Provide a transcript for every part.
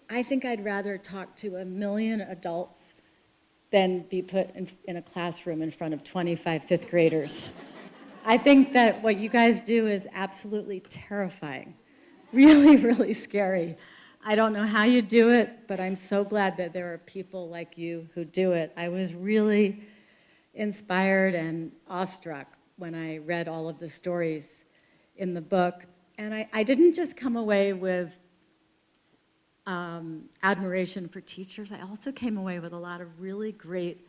I think I'd rather talk to 1 million adults than be put in a classroom in front of 25 fifth graders. I think that what you guys do is absolutely terrifying. Really, really scary. I don't know how you do it, but I'm so glad that there are people like you who do it. I was really inspired and awestruck when I read all of the stories in the book. And I didn't just come away with admiration for teachers. I also came away with a lot of really great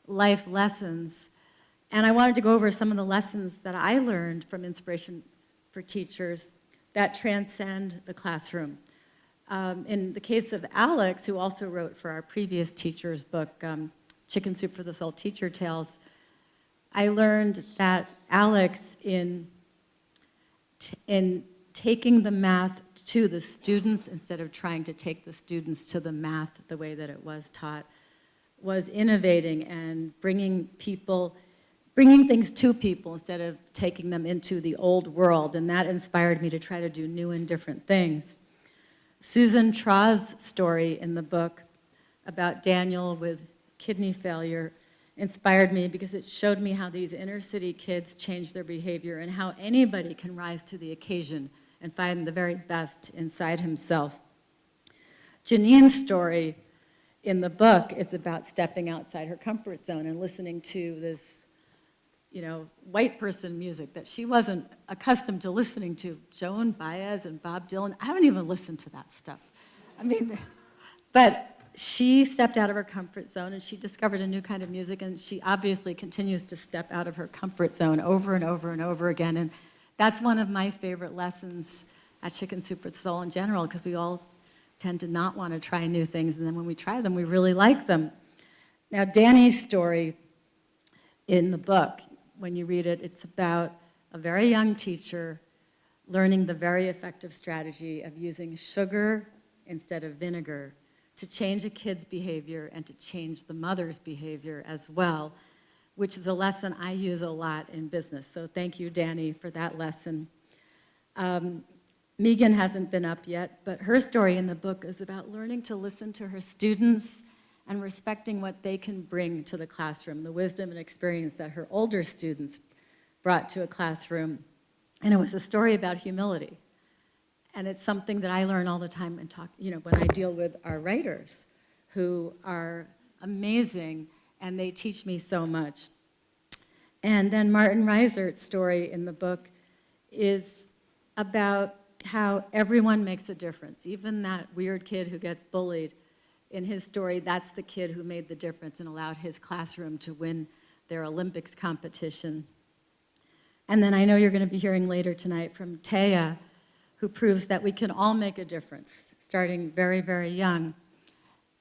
life lessons. And I wanted to go over some of the lessons that I learned from Inspiration for Teachers that transcend the classroom. In the case of Alex, who also wrote for our previous teacher's book, Chicken Soup for the Soul Teacher Tales, I learned that Alex, in taking the math to the students instead of trying to take the students to the math the way that it was taught, was innovating and bringing things to people instead of taking them into the old world, and that inspired me to try to do new and different things. Susan Tra's story in the book about Daniel with kidney failure inspired me because it showed me how these inner city kids change their behavior and how anybody can rise to the occasion and find the very best inside himself. Janine's story in the book is about stepping outside her comfort zone and listening to this white person music that she wasn't accustomed to listening to. Joan Baez and Bob Dylan. I haven't even listened to that stuff. But she stepped out of her comfort zone and she discovered a new kind of music, and she obviously continues to step out of her comfort zone over and over and over again. And that's one of my favorite lessons at Chicken Soup for the Soul in general, because we all tend to not want to try new things, and then when we try them, we really like them. Now, Danny's story in the book, when you read it, it's about a very young teacher learning the very effective strategy of using sugar instead of vinegar to change a kid's behavior and to change the mother's behavior as well, which is a lesson I use a lot in business. So thank you, Danny, for that lesson. Megan hasn't been up yet, but her story in the book is about learning to listen to her students and respecting what they can bring to the classroom, the wisdom and experience that her older students brought to a classroom. And it was a story about humility. And it's something that I learn all the time and when I deal with our writers, who are amazing, and they teach me so much. And then Martin Reisert's story in the book is about how everyone makes a difference. Even that weird kid who gets bullied, in his story, that's the kid who made the difference and allowed his classroom to win their Olympics competition. And then I know you're going to be hearing later tonight from Taya, who proves that we can all make a difference, starting very, very young.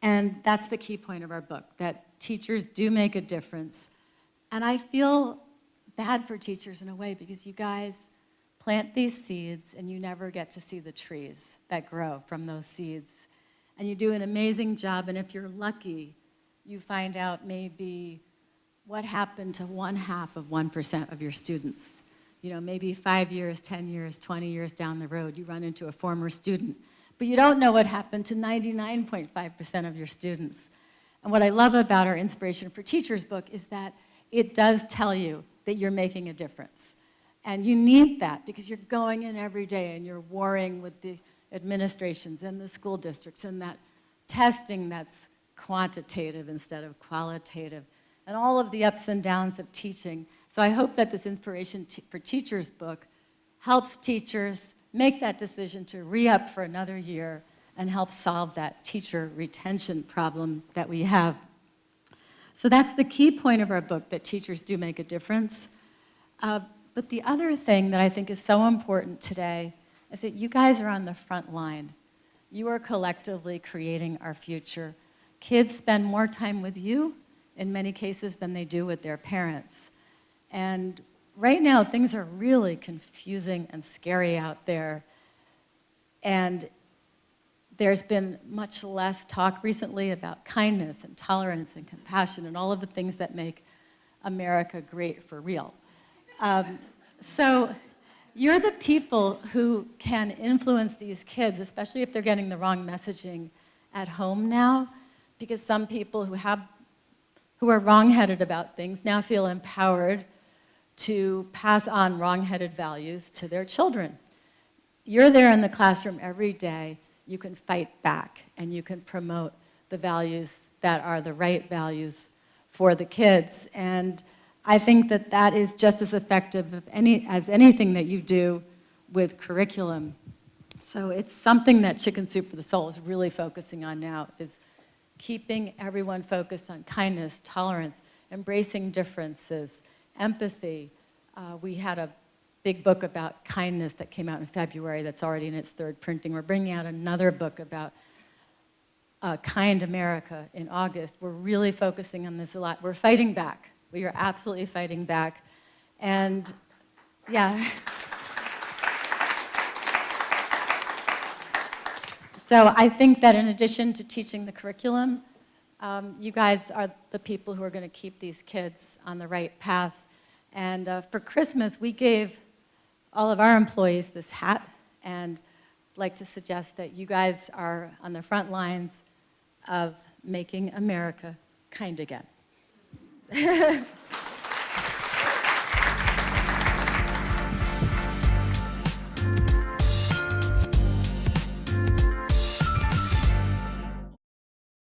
And that's the key point of our book, that teachers do make a difference. And I feel bad for teachers in a way, because you guys plant these seeds and you never get to see the trees that grow from those seeds. And you do an amazing job, and if you're lucky, you find out maybe what happened to 0.5% of your students. Maybe 5 years, 10 years, 20 years down the road, you run into a former student. But you don't know what happened to 99.5% of your students. And what I love about our Inspiration for Teachers book is that it does tell you that you're making a difference. And you need that, because you're going in every day and you're warring with the administrations and the school districts, and that testing that's quantitative instead of qualitative, and all of the ups and downs of teaching. So I hope that this Inspiration for Teachers book helps teachers make that decision to re-up for another year and help solve that teacher retention problem that we have. So that's the key point of our book, that teachers do make a difference. But the other thing that I think is so important today is that you guys are on the front line. You are collectively creating our future. Kids spend more time with you, in many cases, than they do with their parents. And right now, things are really confusing and scary out there. And there's been much less talk recently about kindness and tolerance and compassion and all of the things that make America great for real. So You're the people who can influence these kids, especially if they're getting the wrong messaging at home now, because some people who are wrong-headed about things now feel empowered to pass on wrong-headed values to their children. You're there in the classroom every day. You can fight back, and you can promote the values that are the right values for the kids. And I think that that is just as effective as anything that you do with curriculum. So it's something that Chicken Soup for the Soul is really focusing on now, is keeping everyone focused on kindness, tolerance, embracing differences, empathy. We had a big book about kindness that came out in February that's already in its third printing. We're bringing out another book about Kind America in August. We're really focusing on this a lot. We're fighting back. We are absolutely fighting back. And yeah. So I think that in addition to teaching the curriculum, you guys are the people who are going to keep these kids on the right path. And for Christmas, we gave all of our employees this hat, and I'd like to suggest that you guys are on the front lines of making America kind again.